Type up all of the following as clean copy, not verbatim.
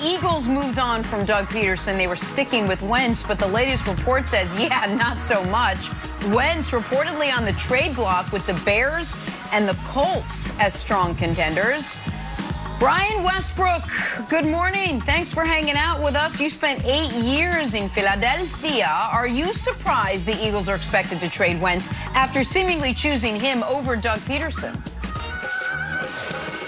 Eagles moved on from Doug Perdeson. They were sticking with Wentz, but the latest report says, yeah, not so much. Wentz reportedly on the trade block with the Bears and the Colts as strong contenders. Brian Westbrook, good morning. Thanks for hanging out with us. You spent 8 years in Philadelphia. Are you surprised the Eagles are expected to trade Wentz after seemingly choosing him over Doug Perdeson?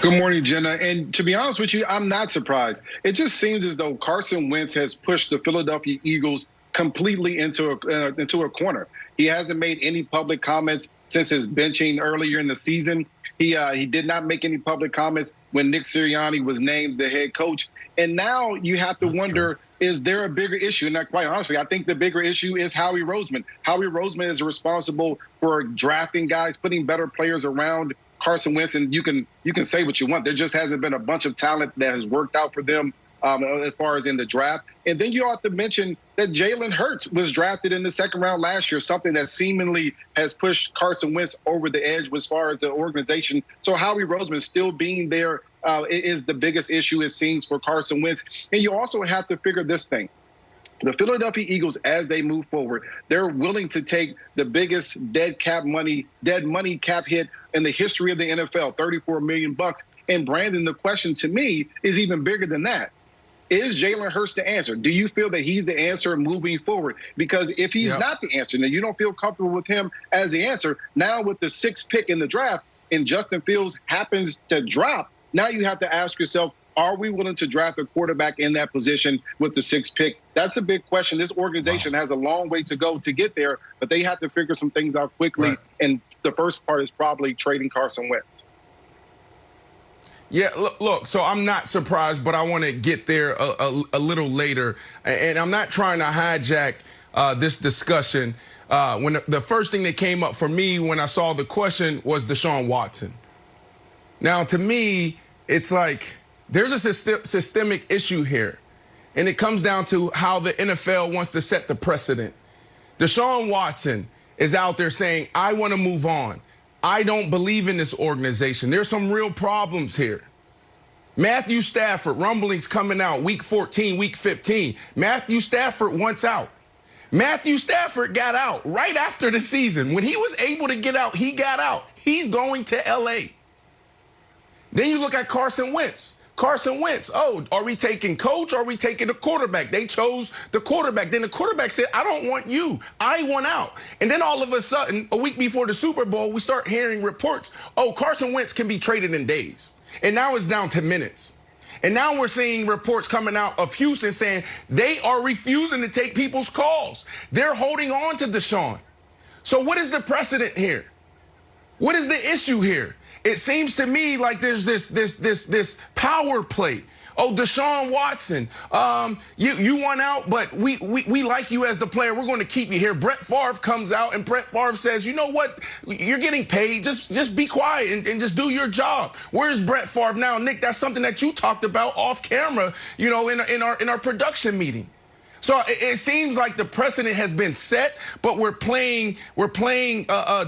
Good morning, Jenna. And to be honest with you, I'm not surprised. It just seems as though Carson Wentz has pushed the Philadelphia Eagles completely into a corner. He hasn't made any public comments since his benching earlier in the season. He did not make any public comments when Nick Sirianni was named the head coach. And now you have to wonder, is there a bigger issue? And quite honestly, I think the bigger issue is Howie Roseman. Howie Roseman is responsible for drafting guys, putting better players around Carson Wentz, and you can say what you want. There just hasn't been a bunch of talent that has worked out for them as far as in the draft. And then you ought to mention that Jalen Hurts was drafted in the second round last year, something that seemingly has pushed Carson Wentz over the edge as far as the organization. So Howie Roseman still being there is the biggest issue, it seems, for Carson Wentz. And you also have to figure this thing. The Philadelphia Eagles, as they move forward, they're willing to take the biggest dead money cap hit in the history of the NFL, $34 million. And Brandon, the question to me is even bigger than that. Is Jalen Hurts the answer? Do you feel that he's the answer moving forward? Because if he's not the answer, now you don't feel comfortable with him as the answer, now with the 6th pick in the draft and Justin Fields happens to drop, now you have to ask yourself, are we willing to draft a quarterback in that position with the 6th pick? That's a big question. This organization has a long way to go to get there, but they have to figure some things out quickly. Right. And the first part is probably trading Carson Wentz. Yeah, look, so I'm not surprised, but I want to get there a little later. And I'm not trying to hijack this discussion. When the first thing that came up for me when I saw the question was Deshaun Watson. Now, to me, it's like there's a systemic issue here, and it comes down to how the NFL wants to set the precedent. Deshaun Watson is out there saying, I want to move on. I don't believe in this organization. There's some real problems here. Matthew Stafford, rumblings coming out week 14, week 15. Matthew Stafford wants out. Matthew Stafford got out right after the season. When he was able to get out, he got out. He's going to L.A. Then you look at Carson Wentz. Carson Wentz, oh, are we taking coach or are we taking the quarterback? They chose the quarterback. Then the quarterback said, I don't want you. I want out. And then all of a sudden, a week before the Super Bowl, we start hearing reports, oh, Carson Wentz can be traded in days. And now it's down to minutes. And now we're seeing reports coming out of Houston saying they are refusing to take people's calls. They're holding on to Deshaun. So what is the precedent here? What is the issue here? It seems to me like there's this power play. Oh, Deshaun Watson, you want out, but we like you as the player. We're going to keep you here. Brett Favre comes out, and Brett Favre says, you know what? You're getting paid. Just be quiet and just do your job. Where's Brett Favre now, Nick? That's something that you talked about off camera, you know, in our production meeting. So it seems like the precedent has been set, but we're playing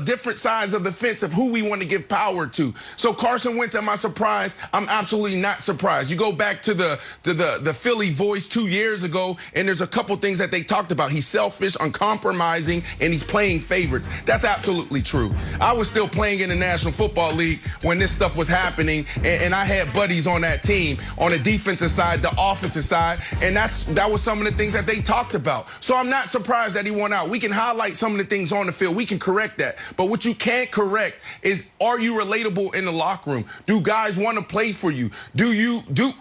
different sides of the fence of who we want to give power to. So Carson Wentz, am I surprised? I'm absolutely not surprised. You go back to the Philly voice 2 years ago, and there's a couple things that they talked about. He's selfish, uncompromising, and he's playing favorites. That's absolutely true. I was still playing in the National Football League when this stuff was happening, and I had buddies on that team, on the defensive side, the offensive side, and that was some of the things that they talked about. So I'm not surprised that he won out. We can highlight some of the things on the field. We can correct that. But what you can't correct is, are you relatable in the locker room? Do guys want to play for you? Do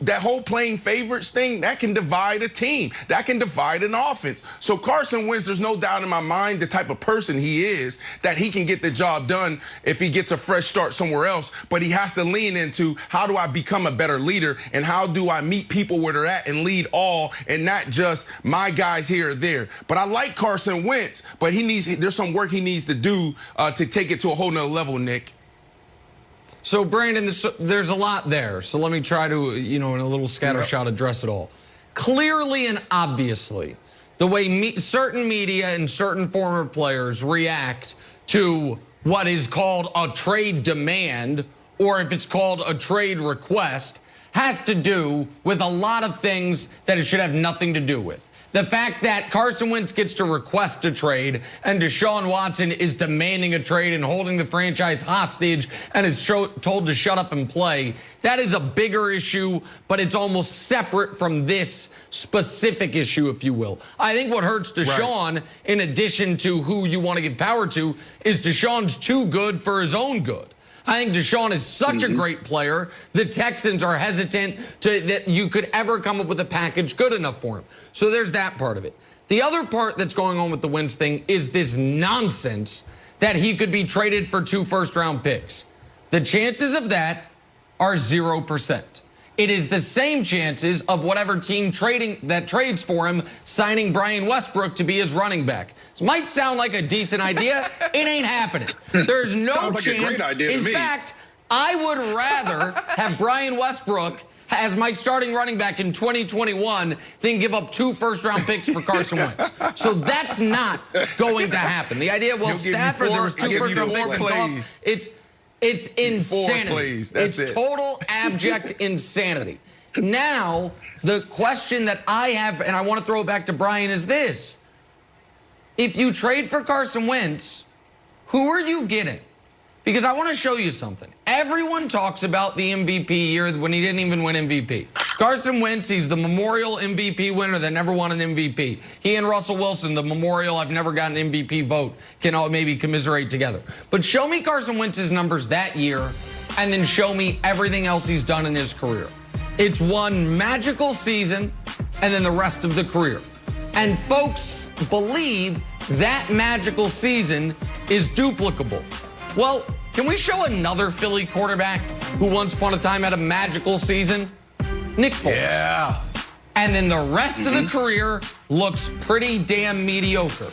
that whole playing favorites thing? That can divide a team. That can divide an offense. So Carson Wentz, there's no doubt in my mind the type of person he is, that he can get the job done if he gets a fresh start somewhere else. But he has to lean into, how do I become a better leader, and how do I meet people where they're at and lead all, and not just my guys here or there. But I like Carson Wentz, but there's some work he needs to do to take it to a whole nother level, Nick. So, Brandon, there's a lot there. So let me try to, in a little scattershot, address it all. Clearly and obviously, the way certain media and certain former players react to what is called a trade demand, or if it's called a trade request, has to do with a lot of things that it should have nothing to do with. The fact that Carson Wentz gets to request a trade and Deshaun Watson is demanding a trade and holding the franchise hostage and is told to shut up and play, that is a bigger issue, but it's almost separate from this specific issue, if you will. I think what hurts Deshaun, in addition to who you want to give power to, is Deshaun's too good for his own good. I think Deshaun is such a great player. The Texans are hesitant that you could ever come up with a package good enough for him. So there's that part of it. The other part that's going on with the Wentz thing is this nonsense that he could be traded for 2 first-round picks. The chances of that are 0%. It is the same chances of whatever team trades for him signing Brian Westbrook to be his running back. This might sound like a decent idea. It ain't happening. There's no Sounds like chance. a great idea to me. In fact, I would rather have Brian Westbrook as my starting running back in 2021 than give up 2 first-round picks for Carson Wentz. So that's not going to happen. The idea, well, Stafford, there was 2 first-round picks and golf. It's insanity. It's total abject insanity. Now, the question that I have, and I want to throw it back to Brian, is this. If you trade for Carson Wentz, who are you getting? Because I want to show you something. Everyone talks about the MVP year when he didn't even win MVP. Carson Wentz, he's the Memorial MVP winner that never won an MVP. He and Russell Wilson, the Memorial I've never gotten an MVP vote, can all maybe commiserate together. But show me Carson Wentz's numbers that year, and then show me everything else he's done in his career. It's one magical season, and then the rest of the career. And folks believe that magical season is duplicable. Well, can we show another Philly quarterback who once upon a time had a magical season? Nick Foles. Yeah. And then the rest of the career looks pretty damn mediocre.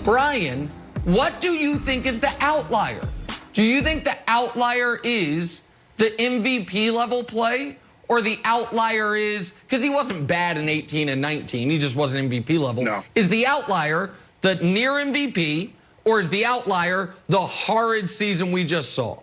Brian, what do you think is the outlier? Do you think the outlier is the MVP level play? Or the outlier is, because he wasn't bad in 18 and 19, he just wasn't MVP level. No. Is the outlier the near MVP, or is the outlier the horrid season we just saw?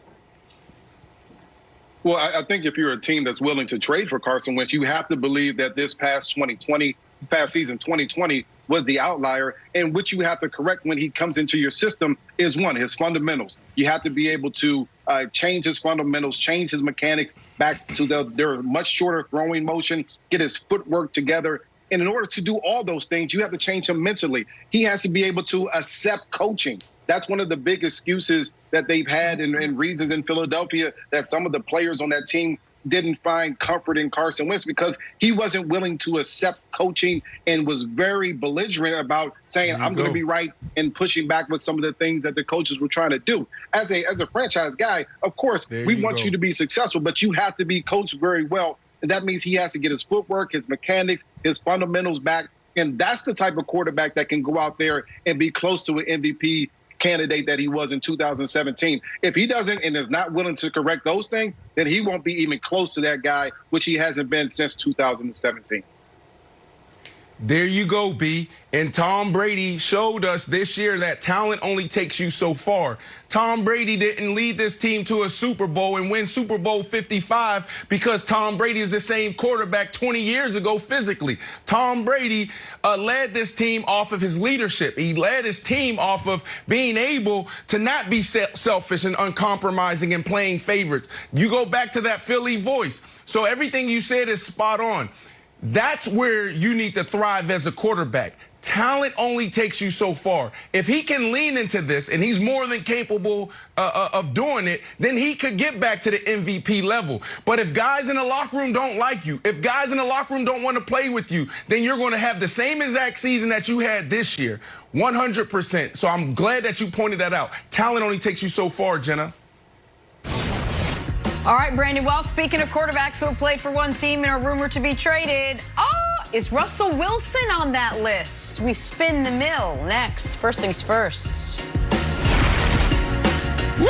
Well, I think if you're a team that's willing to trade for Carson Wentz, you have to believe that this past season 2020 was the outlier. And what you have to correct when he comes into your system is, one, his fundamentals. You have to be able to change his fundamentals, change his mechanics back to their much shorter throwing motion, get his footwork together. And in order to do all those things, you have to change him mentally. He has to be able to accept coaching. That's one of the big excuses that they've had and reasons in Philadelphia that some of the players on that team didn't find comfort in Carson Wentz, because he wasn't willing to accept coaching and was very belligerent about saying, I'm going to be right, and pushing back with some of the things that the coaches were trying to do. As a franchise guy, of course, we want you to be successful, but you have to be coached very well. And that means he has to get his footwork, his mechanics, his fundamentals back. And that's the type of quarterback that can go out there and be close to an MVP candidate that he was in 2017. If he doesn't and is not willing to correct those things, then he won't be even close to that guy, which he hasn't been since 2017. There you go, B. And Tom Brady showed us this year that talent only takes you so far. Tom Brady didn't lead this team to a Super Bowl and win Super Bowl 55 because Tom Brady is the same quarterback 20 years ago physically. Tom Brady led this team off of his leadership. He led his team off of being able to not be selfish and uncompromising and playing favorites. You go back to that Philly voice. So everything you said is spot on. That's where you need to thrive as a quarterback. Talent only takes you so far. If he can lean into this, and he's more than capable of doing it, then he could get back to the MVP level. But if guys in the locker room don't like you, if guys in the locker room don't want to play with you, then you're going to have the same exact season that you had this year, 100%. So I'm glad that you pointed that out. Talent only takes you so far, Jenna. All right, Brandon. Well, speaking of quarterbacks who have played for one team and are rumored to be traded, is Russell Wilson on that list? We spin the mill next. First things first. Woo!